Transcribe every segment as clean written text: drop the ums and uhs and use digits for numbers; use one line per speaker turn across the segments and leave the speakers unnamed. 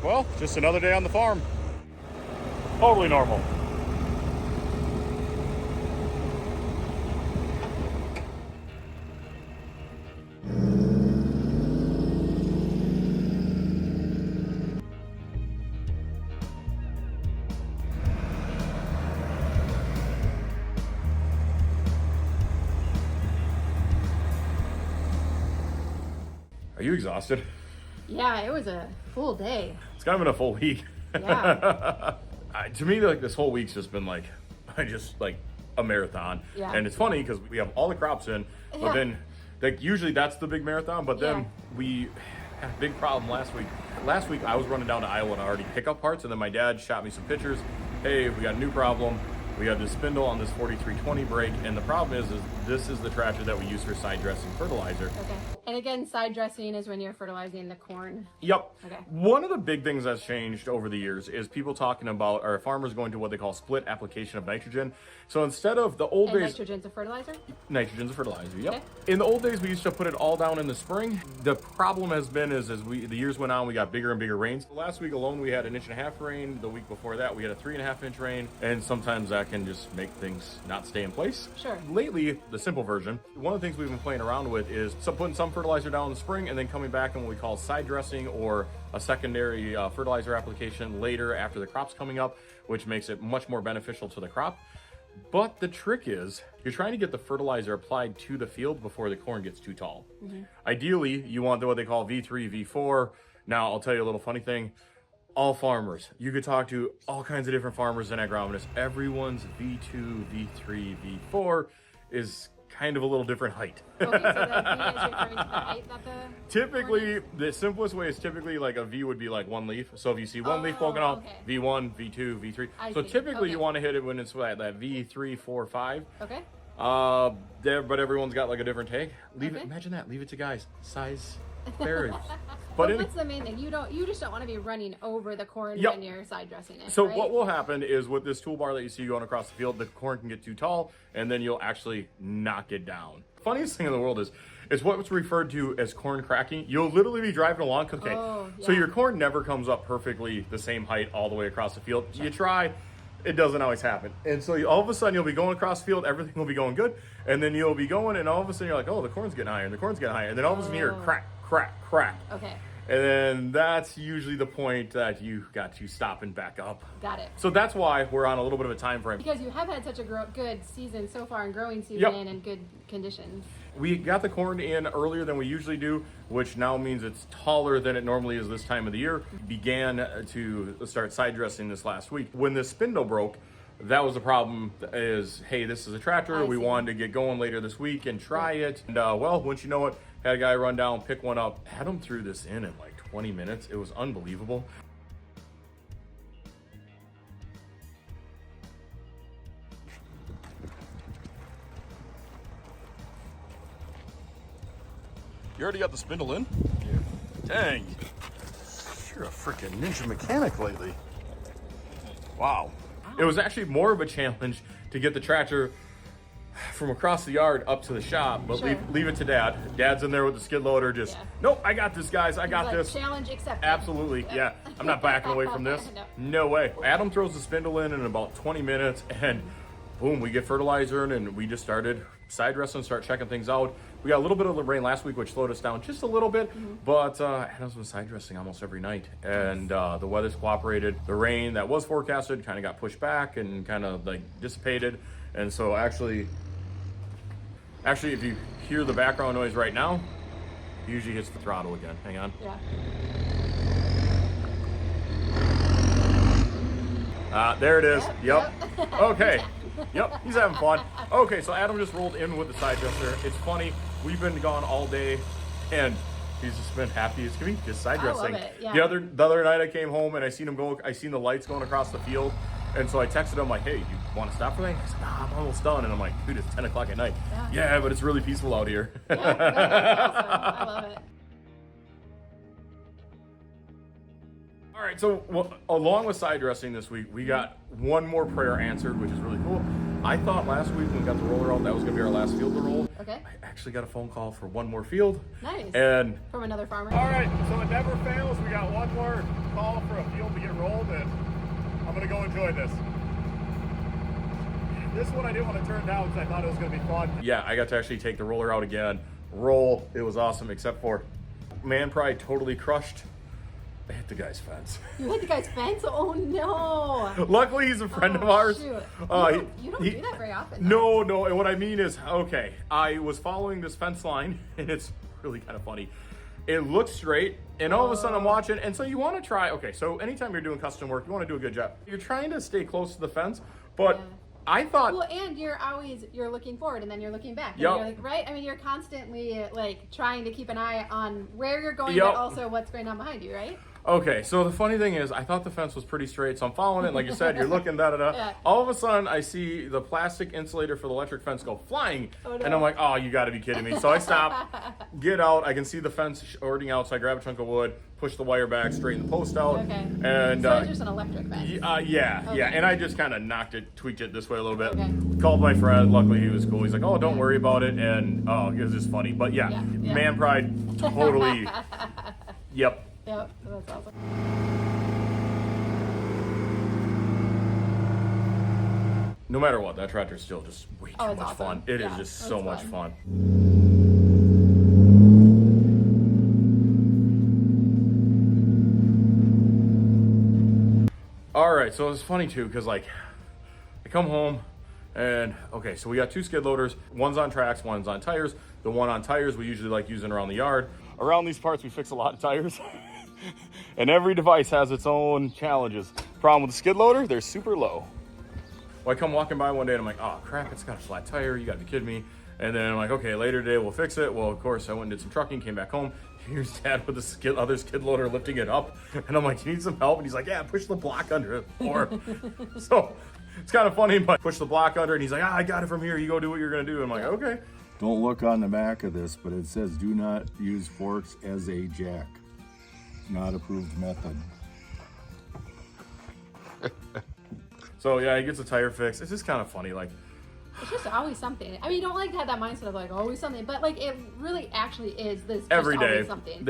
Well, just another day on the farm. Totally normal. Are you exhausted?
Yeah, it was a full day.
It's kind of been a full week.
Yeah.
To me, like this whole week's just been like, a marathon.
Yeah.
And it's funny because we have all the crops in, but
Yeah.
then like usually that's the big marathon. But then
Yeah.
we had a big problem last week. Last week I was running down to Iowa to already pick up parts, and then my dad shot me some pictures. Hey, we got a new problem. We have this spindle on this 4320 brake, and the problem is this is the tractor that we use for side dressing fertilizer.
Okay. And again, side dressing is when you're fertilizing the corn.
Yep.
Okay.
One of the big things that's changed over the years is people talking about, or farmers going to what they call split application of nitrogen. So instead of the old
And
days,
nitrogen's a fertilizer?
nitrogen's a fertilizer. Yep.
Okay.
In the old days, we used to put it all down in the spring. The problem has been is as the years went on, we got bigger and bigger rains. Last week alone, we had 1.5 inch rain. The week before that, we had a 3.5 inch rain, and sometimes that can just make things not stay in place.
Sure.
Lately, the simple version, one of the things we've been playing around with is putting some fertilizer down in the spring and then coming back in what we call side dressing or a secondary fertilizer application later after the crop's coming up, which makes it much more beneficial to the crop. But the trick is you're trying to get the fertilizer applied to the field before the corn gets too tall. Mm-hmm. Ideally, you want what they call V3, V4. Now, I'll tell you a little funny thing. All farmers, you could talk to all kinds of different farmers and agronomists. Everyone's V2, V3, V4 is kind of a little different height.
Okay, so that V is referring to the height that the
Typically,
corn
the simplest way is typically like a V would be like one leaf. So if you see one leaf poking out,
okay.
V1, V2, V3.
I
So
see.
typically
Okay.
you want to hit it when it's that V3, 4, 5.
is. Okay.
But everyone's got like a different take. Leave it.
Okay.
Imagine that. Leave it to guys. Size varies.
But
in-
what's the main thing? You just don't want to be running over the corn
Yep.
when you're side dressing it.
So
right?
what will happen is with this toolbar that you see going across the field, the corn can get too tall, and then you'll actually knock it down. Funniest thing in the world is what's referred to as corn cracking. You'll literally be driving along. Okay, so
yeah.
your corn never comes up perfectly the same height all the way across the field. You try. It doesn't always happen. And so all of a sudden you'll be going across the field, everything will be going good, and then you'll be going, and all of a sudden you're like, oh, the corn's getting higher, and the corn's getting higher, and then all of a sudden you hear crack, crack, crack.
Okay.
And then that's usually the point that you got to stop and back up.
Got it.
So that's why we're on a little bit of a time frame.
Because you have had such a good season so far, and growing season
Yep.
and good conditions.
We got the corn in earlier than we usually do, which now means it's taller than it normally is this time of the year. Began to start side dressing this last week. When the spindle broke, that was the problem is, hey, this is a tractor. We wanted to get going later this week and try it. And well, once you know it, had a guy run down, pick one up, had him through this in like 20 minutes. It was unbelievable. You already got the spindle in? Yeah. Dang. You're a freaking ninja mechanic lately. Wow. It was actually more of a challenge to get the tractor from across the yard up to the shop, but
Sure.
leave it to Dad. Dad's in there with the skid loader, just, nope, I got this, guys, I got
Like,
this.
challenge accepted.
Absolutely, yeah. I'm not backing away from this. No way. Adam throws the spindle in about 20 minutes, and boom, we get fertilizer in, and we just started side dressing, start checking things out. We got a little bit of the rain last week, which slowed us down just a little bit, but Adam's been side dressing almost every night, and the weather's cooperated. The rain that was forecasted kind of got pushed back and kind of like dissipated, and so actually, if you hear the background noise right now, it usually hits the throttle again. Hang on.
Yeah.
There it is.
Yep.
Okay. Yep, he's having fun. Okay, so Adam just rolled in with the side dresser. It's funny, we've been gone all day, and he's just been happy as can be, just side dressing.
I love it, yeah.
The other night I came home and I seen the lights going across the field, and so I texted him like, hey, you want to stop for anything? He said, nah, I'm almost done. And I'm like, dude, it's 10 o'clock at night. Yeah, but it's really peaceful out here.
Yeah, that's awesome. I love it.
All right, so along with side dressing this week, we got one more prayer answered, which is really cool. I thought last week when we got the roller out, that was gonna be our last field to roll.
Okay.
I actually got a phone call for one more field.
Nice.
And
from another farmer.
all right, so it never fails. We got one more call for a field to get rolled, and I'm gonna go enjoy this. This one I didn't want to turn down because I thought it was gonna be fun. Yeah, I got to actually take the roller out again, roll. It was awesome, except for man pride totally crushed. I hit the guy's fence.
You hit the guy's fence? Oh no!
Luckily, he's a friend of ours.
Shoot. You don't do that very often.
No, no. And what I mean is, okay, I was following this fence line, and it's really kind of funny. It looks straight, and all of a sudden I'm watching, and so you want to try. Okay, so anytime you're doing custom work, you want to do a good job. You're trying to stay close to the fence, but I thought.
Well, and you're looking forward, and then you're looking back. And
Yep.
you're like, right? I mean, you're constantly like trying to keep an eye on where you're going, but also what's going on behind you, right?
Okay, so the funny thing is, I thought the fence was pretty straight, so I'm following it. Like you said, you're looking, da-da-da.
Yeah.
All of a sudden, I see the plastic insulator for the electric fence go flying,
Oh, no.
and I'm like, oh, you gotta be kidding me. So I stop, get out, I can see the fence shorting out, so I grab a chunk of wood, push the wire back, straighten the post out.
Okay.
And,
so it's just an electric fence.
yeah,
Okay.
yeah, and I just kind of knocked it, tweaked it this way a little bit.
Okay.
Called my friend, luckily he was cool. He's like, oh, don't worry about it, and oh, it was just funny. But yeah. Man pride, totally, yep.
Yep, that's awesome.
No matter what, that tractor's still just way too much
awesome.
fun. It is
Yeah,
just so
it's
much
fun.
fun. All right, so it's funny too, because like, I come home and, okay, so we got 2 skid loaders. One's on tracks, one's on tires. The one on tires we usually like using around the yard. Around these parts, we fix a lot of tires. And every device has its own challenges. Problem with the skid loader, they're super low. Well, I come walking by one day and I'm like, oh crap, it's got a flat tire, you gotta be kidding me. And then I'm like, okay, later today we'll fix it. Well, of course, I went and did some trucking, came back home. Here's Dad with the other skid loader lifting it up. And I'm like, you need some help? And he's like, yeah, push the block under it. Or so it's kind of funny, but push the block under, and he's like, I got it from here. You go do what you're gonna do. I'm like, okay.
Don't look on the back of this, but it says do not use forks as a jack. Not approved method.
So yeah, he gets a tire fix. It's just kind of funny, like.
It's just always something. I mean, you don't like to have that mindset of like always something, but like it really actually is this
Every
just
day,
always something.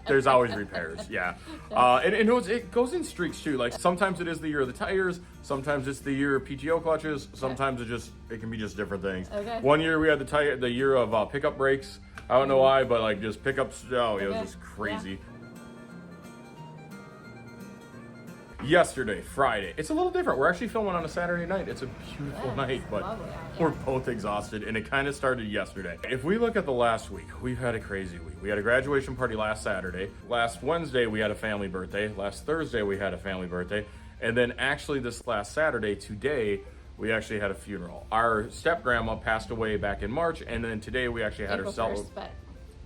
there's always repairs. Yeah, and it goes in streaks too. Like sometimes it is the year of the tires, sometimes it's the year of PTO clutches, sometimes it can be just different things.
Okay.
One year we had the year of pickup brakes. I don't know why, but like just pickups. Oh, it was just crazy. Yesterday, Friday, it's a little different. We're actually filming on a Saturday night. It's a beautiful night, but we're both exhausted, and it kind of started yesterday. If we look at the last week, we've had a crazy week. We had a graduation party last Saturday. Last Wednesday, we had a family birthday. Last Thursday, we had a family birthday. And then actually this last Saturday, today, we actually had a funeral. Our step-grandma passed away back in March, and then today we actually had
April
her
1st, but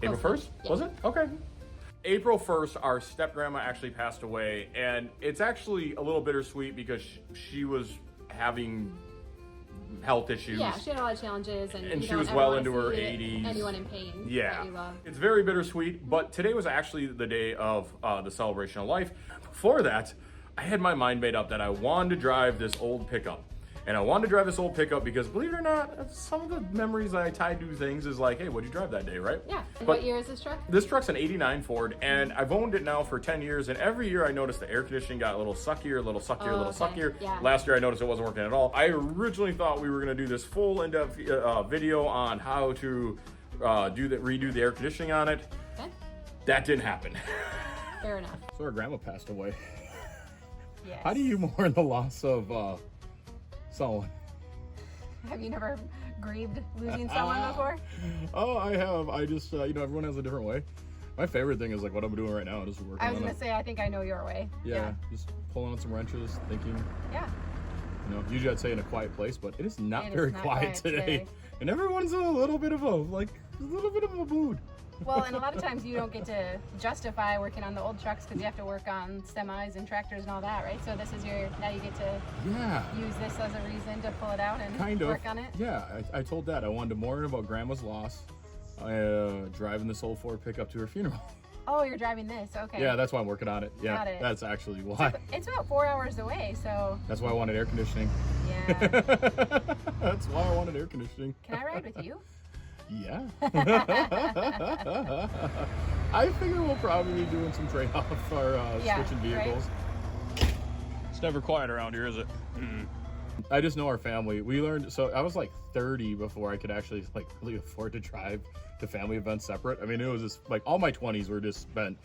April 1st?
Yeah.
Was it? Okay. April 1st, our step-grandma actually passed away, and it's actually a little bittersweet because she was having health issues.
Yeah, she had a lot of challenges, and
she was well into her 80s.
Anyone in pain.
Yeah,
that you love.
it's very bittersweet, but today was actually the day of the celebration of life. Before that, I had my mind made up that I wanted to drive this old pickup. And I wanted to drive this old pickup because, believe it or not, some of the memories I tie to things is like, hey, what'd you drive that day, right?
Yeah. And
But
what year is this truck?
This truck's an 89 Ford, and I've owned it now for 10 years, and every year I noticed the air conditioning got a little suckier, a little suckier, a little suckier.
Yeah.
Last year I noticed it wasn't working at all. I originally thought we were gonna do this full in-depth video on how to redo the air conditioning on it.
Okay.
That didn't happen.
Fair enough.
So our grandma passed away.
Yes.
How do you mourn the loss of someone?
Have you never grieved losing someone before?
Oh, I have. I just, everyone has a different way. My favorite thing is like what I'm doing right now, just working
I was
on
gonna say, I think I know your way.
Yeah, just pulling on some wrenches, thinking.
Yeah.
Usually I'd say in a quiet place, but it is not
It is
very
not
quiet
quiet
today.
today.
And everyone's in a little bit of a mood.
Well, and a lot of times you don't get to justify working on the old trucks because you have to work on semis and tractors and all that, right? So this is now you get to use this as a reason to pull it out and work on it.
Yeah, I told Dad I wanted to mourn about Grandma's loss, driving this old Ford pickup to her funeral.
Oh, you're driving this. Okay.
Yeah, that's why I'm working on it. Yeah,
Got it.
that's actually why.
It's about 4 hours away, so.
That's why I wanted air conditioning.
Yeah.
That's why I wanted air conditioning.
Can I ride with you?
Yeah. I figure we'll probably be doing some trade-off or switching vehicles. Right? It's never quiet around here, is it? I just know our family. We learned, so I was like 30 before I could actually like really afford to drive to family events separate. I mean, it was just like all my 20s were just spent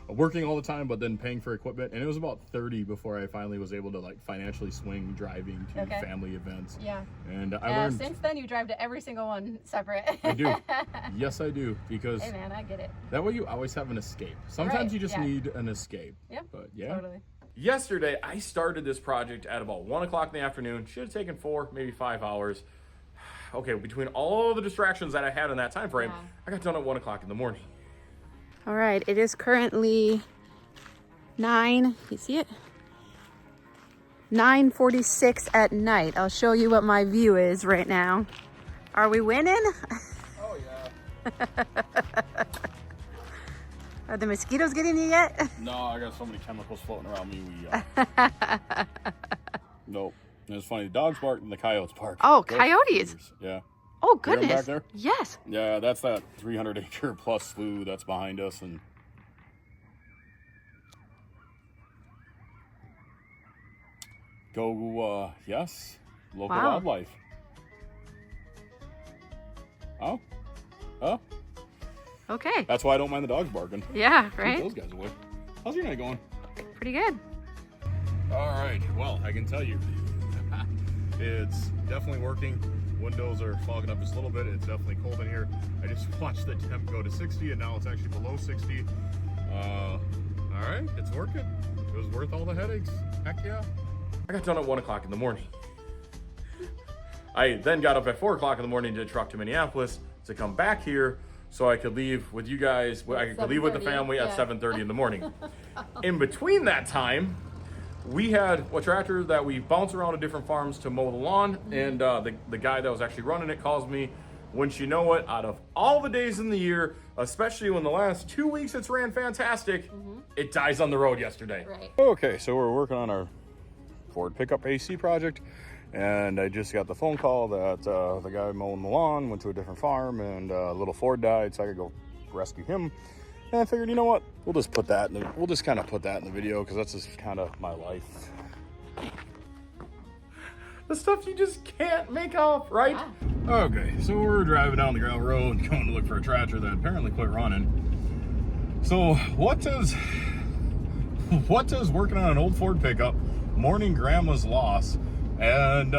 working all the time, but then paying for equipment. And it was about 30 before I finally was able to like financially swing driving to family events.
Yeah.
And I learned.
Since then, you drive to every single one separate.
I do. Yes, I do. Because
hey man, I get it.
that way you always have an escape. Sometimes you just need an escape.
Yeah.
But yeah.
Totally.
Yesterday, I started this project at about 1 o'clock in the afternoon. Should have taken 4, maybe 5 hours. Okay, between all the distractions that I had in that time frame, I got done at 1 o'clock in the morning.
All right, it is currently 9, you see it? 9:46 at night. I'll show you what my view is right now. Are we winning?
Oh, yeah.
Are the mosquitoes getting you yet?
No, I got so many chemicals floating around me. Nope. And it's funny, the dogs bark and the coyotes bark.
Oh, coyotes?
Yeah.
Oh,
Hear 'em
goodness.
back there?
Yes.
Yeah, that's that 300-acre plus slough that's behind us. And go, yes, local wildlife. Oh. Oh.
Okay.
That's why I don't mind the dogs barking.
Yeah,
Keep
right?
those guys away. How's your night going?
Pretty good.
All right. Well, I can tell you, it's definitely working. Windows are fogging up just a little bit. It's definitely cold in here. I just watched the temp go to 60, and now it's actually below 60. All right, it's working. It was worth all the headaches. Heck yeah. I got done at 1 o'clock in the morning. I then got up at 4 o'clock in the morning to truck to Minneapolis to come back here so I could leave with you guys. I could leave with the family at 7:30 in the morning. In between that time, we had a tractor that we bounce around to different farms to mow the lawn, and the guy that was actually running it calls me. Wouldn't you know it, out of all the days in the year, especially when the last 2 weeks it's ran fantastic, it dies on the road yesterday.
Right.
Okay, so we're working on our Ford pickup AC project, and I just got the phone call that the guy mowing the lawn went to a different farm, and little Ford died, so I could go rescue him. And I figured, you know what? We'll just put that in we'll just kind of put that in the video, because that's just kind of my life. The stuff you just can't make up, right? Yeah. Okay, so we're driving down the gravel road, going to look for a tractor that apparently quit running. So what does working on an old Ford pickup, mourning grandma's loss, and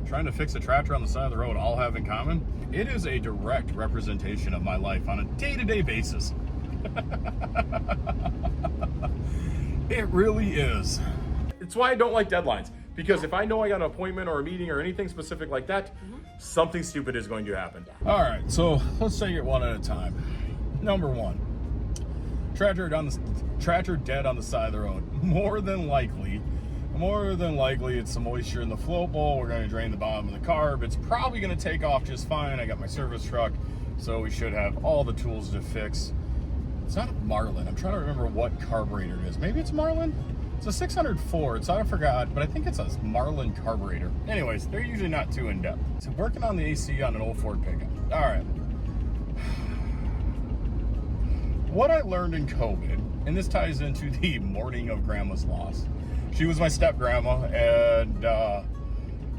trying to fix a tractor on the side of the road all have in common? It is a direct representation of my life on a day-to-day basis. It really is. It's why I don't like deadlines, because if I know I got an appointment or a meeting or anything specific like that, something stupid is going to happen. All right, so let's take it one at a time. Number one, tractor dead on the side of the road. More than likely it's some moisture in the float bowl. We're going to drain the bottom of the carb. It's probably going to take off just fine. I got my service truck, so we should have all the tools to fix. It's not a Marlin. I'm trying to remember what carburetor it is. Maybe it's Marlin? It's a 600 Ford, so I forgot, but I think it's a Marlin carburetor. Anyways, they're usually not too in-depth. So working on the AC on an old Ford pickup. All right. What I learned in COVID, and this ties into the mourning of grandma's loss. She was my step-grandma, and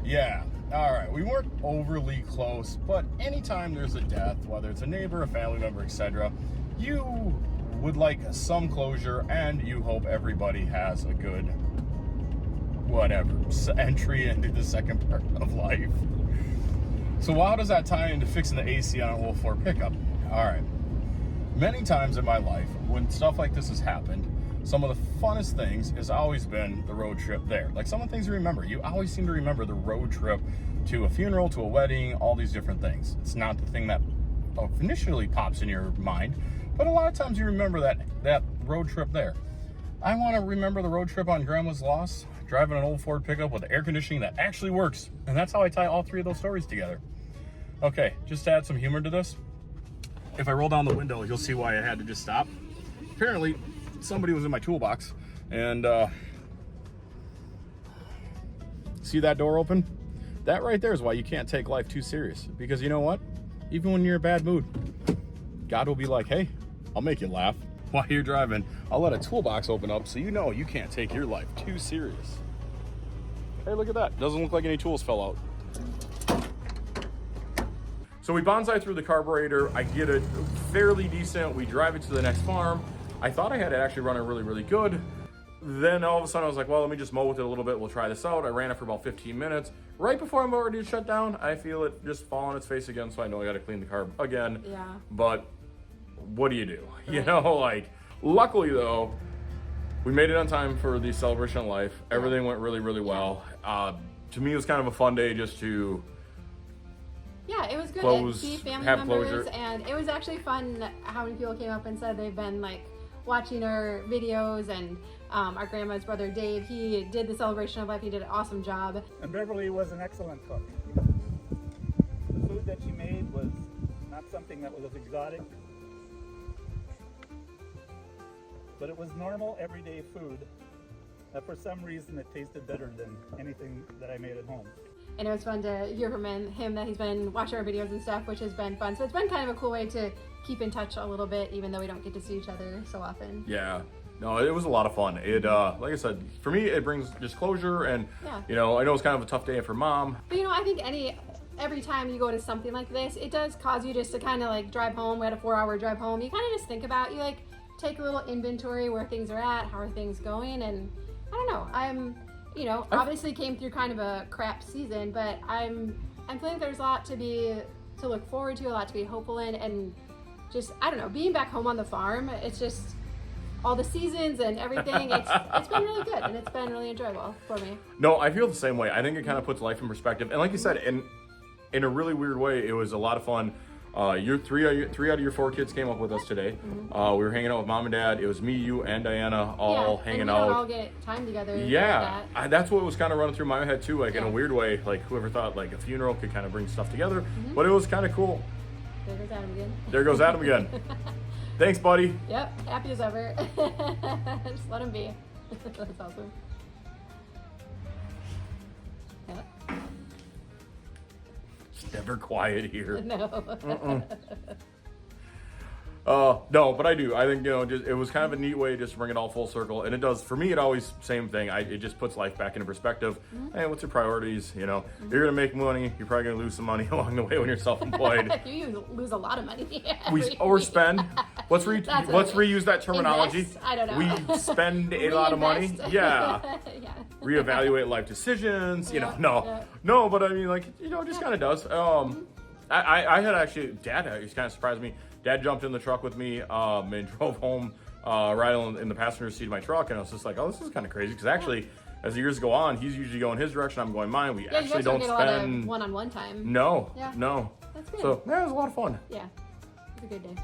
yeah. All right, we weren't overly close, but anytime there's a death, whether it's a neighbor, a family member, etc., you would like some closure, and you hope everybody has a good, whatever, entry into the second part of life. So how does that tie into fixing the AC on an old Ford pickup? All right. Many times in my life, when stuff like this has happened, some of the funnest things has always been the road trip there. Like some of the things you remember. You always seem to remember the road trip to a funeral, to a wedding, all these different things. It's not the thing that initially pops in your mind, but a lot of times you remember that road trip there. I want to remember the road trip on grandma's loss, driving an old Ford pickup with air conditioning that actually works. And that's how I tie all three of those stories together. Okay, just to add some humor to this, if I roll down the window, you'll see why I had to just stop. apparently somebody was in my toolbox and see that door open? That right there is why you can't take life too serious, because you know what? Even when you're in a bad mood, God will be like, hey, I'll make you laugh. While you're driving, I'll let a toolbox open up so you know you can't take your life too serious. Hey, look at that. Doesn't look like any tools fell out. So we bonsai through the carburetor. I get it fairly decent. We drive it to the next farm. I thought I had it actually running really, really good. Then all of a sudden I was like, well, let me just mow with it a little bit. We'll try this out. I ran it for about 15 minutes. Right before I'm ready to shut down, I feel it just fall on its face again. So I know I got to clean the carb again.
Yeah.
But what do you do?
Right.
You know, like, luckily though, we made it on time for the celebration of life. Everything went really, really well. To me, it was kind of a fun day just to
it was good
close,
to see family
have
members,
closure.
and it was actually fun how many people came up and said they've been like watching our videos, and our grandma's brother Dave, he did the celebration of life. He did an awesome job.
And Beverly was an excellent cook. The food that she made was not something that was exotic, but it was normal, everyday food that for some reason it tasted better than anything that I made at home.
And it was fun to hear from him that he's been watching our videos and stuff, which has been fun. So it's been kind of a cool way to keep in touch a little bit, even though we don't get to see each other so often.
Yeah. No, it was a lot of fun. It, like I said, for me, it brings just closure, and, you know, I know it's kind of a tough day for mom.
But, you know, I think every time you go to something like this, it does cause you just to kind of like drive home. We had a 4-hour drive home. You kind of just think about, you like take a little inventory where things are at, how are things going, and I don't know, you know, obviously came through kind of a crap season, but I'm feeling there's a lot to look forward to, a lot to be hopeful in, and just, I don't know, being back home on the farm, it's just all the seasons and everything, it's been really good, and it's been really enjoyable for me.
No, I feel the same way. I think it kind of puts life in perspective. And like you said, in a really weird way, it was a lot of fun. Three out of your 4 kids came up with us today. We were hanging out with mom and dad. It was me, you, and Diana all hanging
and we
out.
don't all get time together.
Yeah,
like that.
that's what was kind of running through my head too. Like in a weird way, like whoever thought like a funeral could kind of bring stuff together, but it was kind of cool.
There goes Adam again.
There goes Adam again. Thanks, buddy.
Yep, happy as ever. Just let him be. That's awesome. Yep.
It's never quiet here.
No.
No, but I do. I think, you know, just, it was kind of a neat way just to bring it all full circle. And it does, for me, it always, same thing. It just puts life back into perspective. Hey, what's your priorities? You know, you're going to make money. You're probably going to lose some money along the way when you're self-employed.
You lose a lot of money.
Or spend. Let's reuse that terminology.
Invest? I don't know.
We spend a lot of money.
Reinvest.
Yeah. Reevaluate life decisions. You know, no, but I mean, like, you know, it just kind of does. I had actually, Dad, he's kind of surprised me. Dad jumped in the truck with me and drove home right in the passenger seat of my truck, and I was just like, oh, this is kind of crazy, because actually, as the years go on, he's usually going his direction, I'm going mine. We actually
you guys
don't
get
spend
a lot of one-on-one time.
No.
Yeah.
No.
That's good.
So yeah, it was a lot of fun.
Yeah, it was a good day.